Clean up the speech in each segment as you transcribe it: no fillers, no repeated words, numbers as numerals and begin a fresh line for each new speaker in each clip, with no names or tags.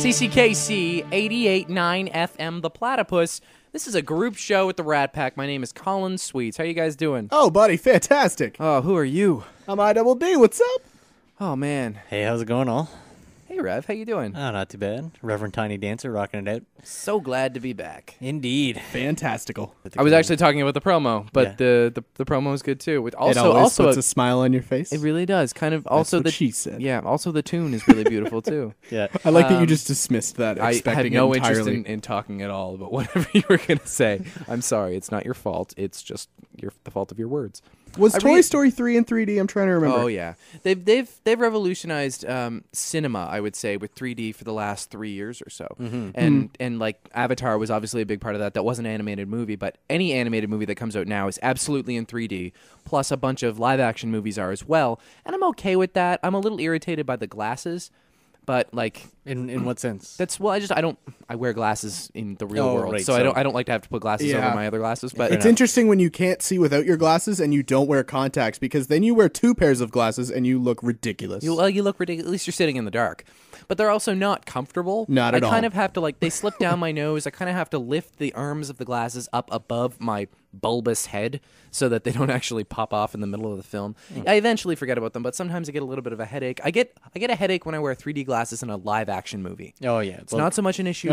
CCKC 88.9 FM, The Platypus. This is a group show with the Rat Pack. My name is Colin Sweets. How you guys doing?
Oh, buddy, fantastic.
Oh, who are you?
I'm IDD. What's up?
Oh, man.
Hey, how's it going, all?
Hey, Rev. How you doing?
Oh, not too bad. Reverend Tiny Dancer rocking it out.
So glad to be back.
Indeed.
Fantastical.
I was actually talking about the promo, but the promo is good, too. With
It always puts a smile on your face.
It really does. Kind of also
That's what she said.
Yeah, also the tune is really beautiful, too.
Yeah.
I like that you just dismissed that,
I
expecting
had no
it entirely.
interest in talking at all about whatever you were going to say. I'm sorry. It's not your fault. It's just the fault of your words.
Was Toy Story 3 in 3D? I'm trying to remember.
Oh yeah, they've revolutionized cinema, I would say, with 3D for the last 3 years or so.
Mm-hmm.
And like Avatar was obviously a big part of that. That was an animated movie, but any animated movie that comes out now is absolutely in 3D. Plus, a bunch of live action movies are as well, and I'm okay with that. I'm a little irritated by the glasses. But like,
in what sense?
I wear glasses in the real world,
right,
so I don't like to have to put glasses over my other glasses. But
It's interesting when you can't see without your glasses and you don't wear contacts, because then you wear two pairs of glasses and you look ridiculous.
you look ridiculous. At least you're sitting in the dark. But they're also not comfortable.
Not at all.
I kind of have to, they slip down my nose. I kind of have to lift the arms of the glasses up above my bulbous head so that they don't actually pop off in the middle of the film. I eventually forget about them, but sometimes I get a little bit of a headache. I get a headache when I wear 3D glasses in a live action movie.
Oh, yeah.
It's not so much an issue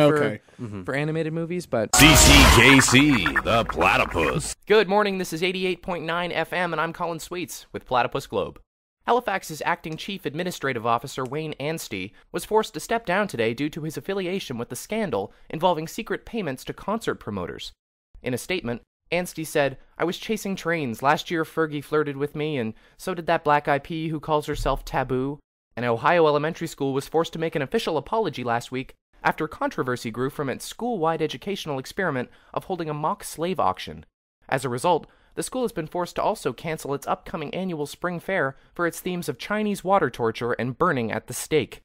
for animated movies, but...
CCKC, the Platypus.
Good morning, this is 88.9 FM, and I'm Colin Sweets with Platypus Globe. Halifax's acting chief administrative officer, Wayne Anstey, was forced to step down today due to his affiliation with the scandal involving secret payments to concert promoters. In a statement, Anstey said, "I was chasing trains. Last year Fergie flirted with me, and so did that black-eyed pea who calls herself Taboo." An Ohio elementary school was forced to make an official apology last week after controversy grew from its school-wide educational experiment of holding a mock slave auction. As a result, the school has been forced to also cancel its upcoming annual spring fair for its themes of Chinese water torture and burning at the stake.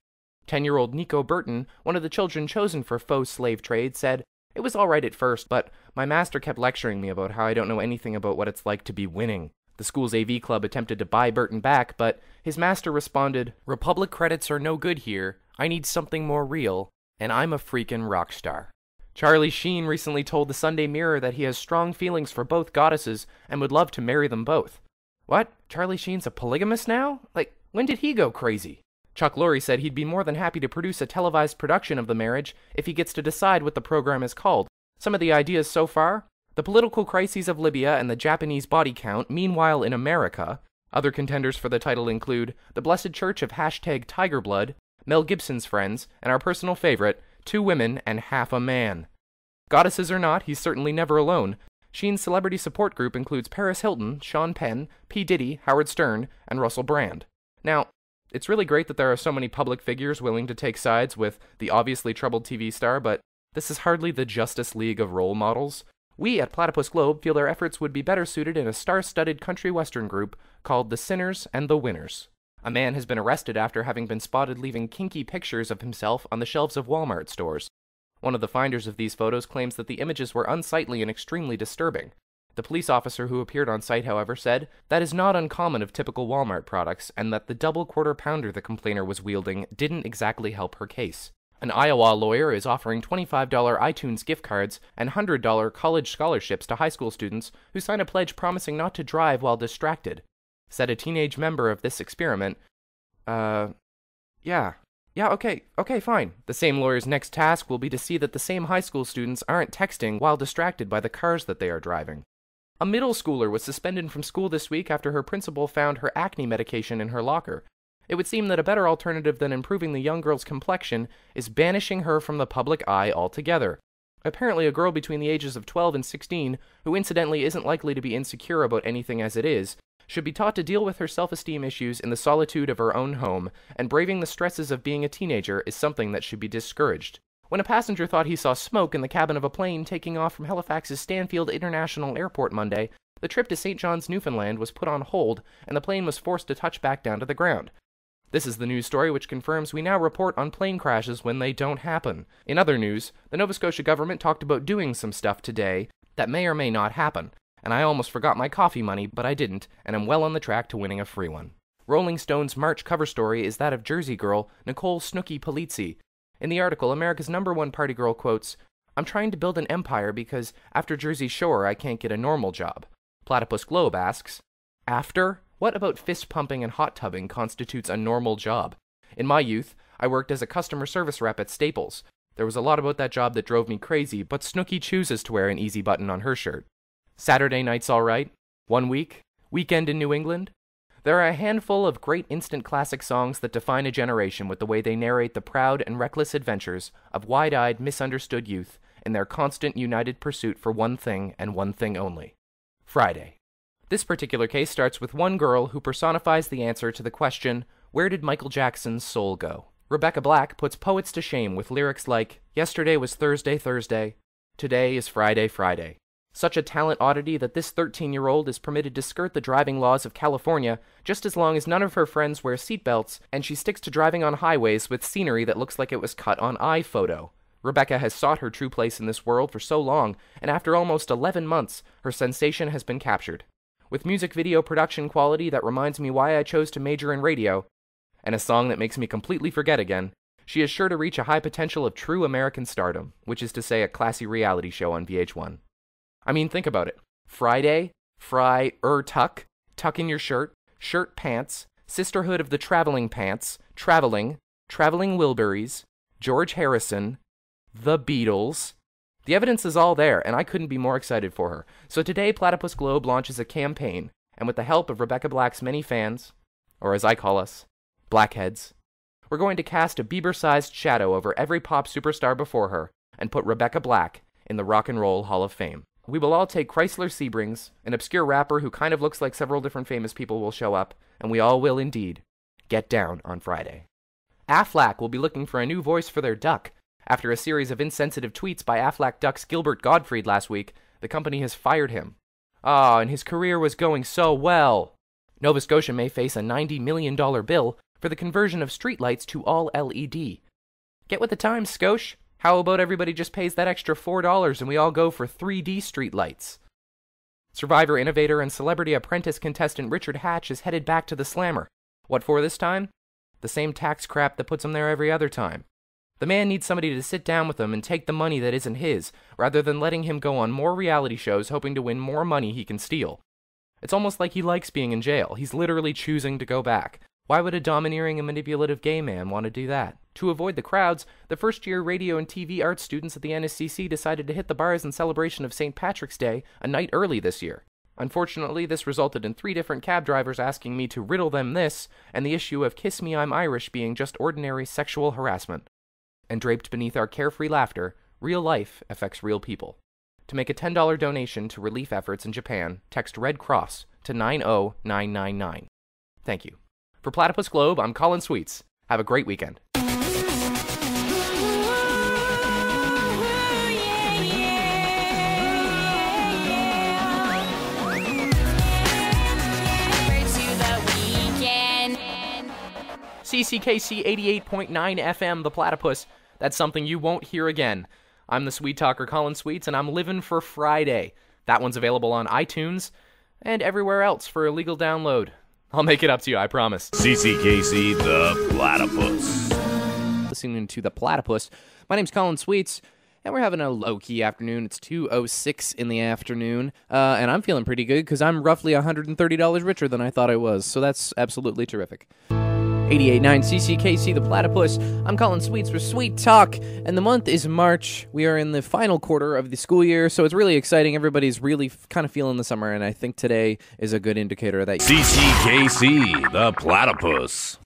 10-year-old Nico Burton, one of the children chosen for faux slave trade, said, "It was all right at first, but my master kept lecturing me about how I don't know anything about what it's like to be winning." The school's AV club attempted to buy Burton back, but his master responded, "Republic credits are no good here. I need something more real, and I'm a freaking rock star." Charlie Sheen recently told the Sunday Mirror that he has strong feelings for both goddesses and would love to marry them both. What? Charlie Sheen's a polygamist now? When did he go crazy? Chuck Lorre said he'd be more than happy to produce a televised production of the marriage if he gets to decide what the program is called. Some of the ideas so far? The political crises of Libya and the Japanese body count, meanwhile in America. Other contenders for the title include The Blessed Church of #TigerBlood, Mel Gibson's Friends, and our personal favorite, Two Women and Half a Man. Goddesses or not, he's certainly never alone. Sheen's celebrity support group includes Paris Hilton, Sean Penn, P. Diddy, Howard Stern, and Russell Brand. Now, it's really great that there are so many public figures willing to take sides with the obviously troubled TV star, but this is hardly the Justice League of role models. We at Platypus Globe feel their efforts would be better suited in a star-studded country western group called The Sinners and the Winners. A man has been arrested after having been spotted leaving kinky pictures of himself on the shelves of Walmart stores. One of the finders of these photos claims that the images were unsightly and extremely disturbing. The police officer who appeared on site, however, said that is not uncommon of typical Walmart products, and that the double quarter-pounder the complainer was wielding didn't exactly help her case. An Iowa lawyer is offering $25 iTunes gift cards and $100 college scholarships to high school students who sign a pledge promising not to drive while distracted. Said a teenage member of this experiment, okay, fine. The same lawyer's next task will be to see that the same high school students aren't texting while distracted by the cars that they are driving. A middle schooler was suspended from school this week after her principal found her acne medication in her locker. It would seem that a better alternative than improving the young girl's complexion is banishing her from the public eye altogether. Apparently, a girl between the ages of 12 and 16, who incidentally isn't likely to be insecure about anything as it is, should be taught to deal with her self-esteem issues in the solitude of her own home, and braving the stresses of being a teenager is something that should be discouraged. When a passenger thought he saw smoke in the cabin of a plane taking off from Halifax's Stanfield International Airport Monday, the trip to St. John's, Newfoundland was put on hold, and the plane was forced to touch back down to the ground. This is the news story which confirms we now report on plane crashes when they don't happen. In other news, the Nova Scotia government talked about doing some stuff today that may or may not happen. And I almost forgot my coffee money, but I didn't, and I'm well on the track to winning a free one. Rolling Stone's March cover story is that of Jersey girl Nicole Snooki Polizzi. In the article, America's #1 party girl quotes, "I'm trying to build an empire because after Jersey Shore I can't get a normal job." Platypus Globe asks, "After? What about fist pumping and hot tubbing constitutes a normal job? In my youth, I worked as a customer service rep at Staples. There was a lot about that job that drove me crazy, but Snooki chooses to wear an easy button on her shirt. Saturday night's all right. 1 week? Weekend in New England?" There are a handful of great instant classic songs that define a generation with the way they narrate the proud and reckless adventures of wide-eyed, misunderstood youth in their constant united pursuit for one thing and one thing only: Friday. This particular case starts with one girl who personifies the answer to the question, where did Michael Jackson's soul go? Rebecca Black puts poets to shame with lyrics like, "Yesterday was Thursday, Thursday. Today is Friday, Friday." Such a talent oddity that this 13-year-old is permitted to skirt the driving laws of California just as long as none of her friends wear seatbelts and she sticks to driving on highways with scenery that looks like it was cut on iPhoto. Rebecca has sought her true place in this world for so long, and after almost 11 months, her sensation has been captured. With music video production quality that reminds me why I chose to major in radio, and a song that makes me completely forget again, she is sure to reach a high potential of true American stardom, which is to say a classy reality show on VH1. I mean, think about it. Friday, tuck, tuck in your shirt, shirt pants, Sisterhood of the Traveling Pants, traveling Wilburys, George Harrison, the Beatles. The evidence is all there, and I couldn't be more excited for her. So today, Platypus Globe launches a campaign, and with the help of Rebecca Black's many fans, or as I call us, blackheads, we're going to cast a Bieber-sized shadow over every pop superstar before her and put Rebecca Black in the Rock and Roll Hall of Fame. We will all take Chrysler Sebrings, an obscure rapper who kind of looks like several different famous people will show up, and we all will indeed get down on Friday. Aflac will be looking for a new voice for their duck. After a series of insensitive tweets by Aflac Duck's Gilbert Gottfried last week, the company has fired him. And his career was going so well. Nova Scotia may face a $90 million bill for the conversion of streetlights to all LED. Get with the times, Scotia. How about everybody just pays that extra $4 and we all go for 3D streetlights? Survivor innovator and Celebrity Apprentice contestant Richard Hatch is headed back to the Slammer. What for this time? The same tax crap that puts him there every other time. The man needs somebody to sit down with him and take the money that isn't his, rather than letting him go on more reality shows hoping to win more money he can steal. It's almost like he likes being in jail. He's literally choosing to go back. Why would a domineering and manipulative gay man want to do that? To avoid the crowds, the first-year radio and TV arts students at the NSCC decided to hit the bars in celebration of St. Patrick's Day a night early this year. Unfortunately, this resulted in 3 different cab drivers asking me to riddle them this, and the issue of "Kiss Me, I'm Irish" being just ordinary sexual harassment. And draped beneath our carefree laughter, real life affects real people. To make a $10 donation to relief efforts in Japan, text Red Cross to 90999. Thank you. For Platypus Globe, I'm Colin Sweets. Have a great weekend. CCKC 88.9 FM, The Platypus. That's something you won't hear again. I'm the sweet talker Colin Sweets, and I'm living for Friday. That one's available on iTunes and everywhere else for a legal download. I'll make it up to you, I promise.
CCKC The Platypus.
Listening to The Platypus. My name's Colin Sweets, and we're having a low-key afternoon. It's 2:06 in the afternoon, and I'm feeling pretty good because I'm roughly $130 richer than I thought I was, so that's absolutely terrific. 88.9 CCKC, The Platypus. I'm Colin Sweets for Sweet Talk, and the month is March. We are in the final quarter of the school year, so it's really exciting. Everybody's really kind of feeling the summer, and I think today is a good indicator of that.
CCKC The Platypus.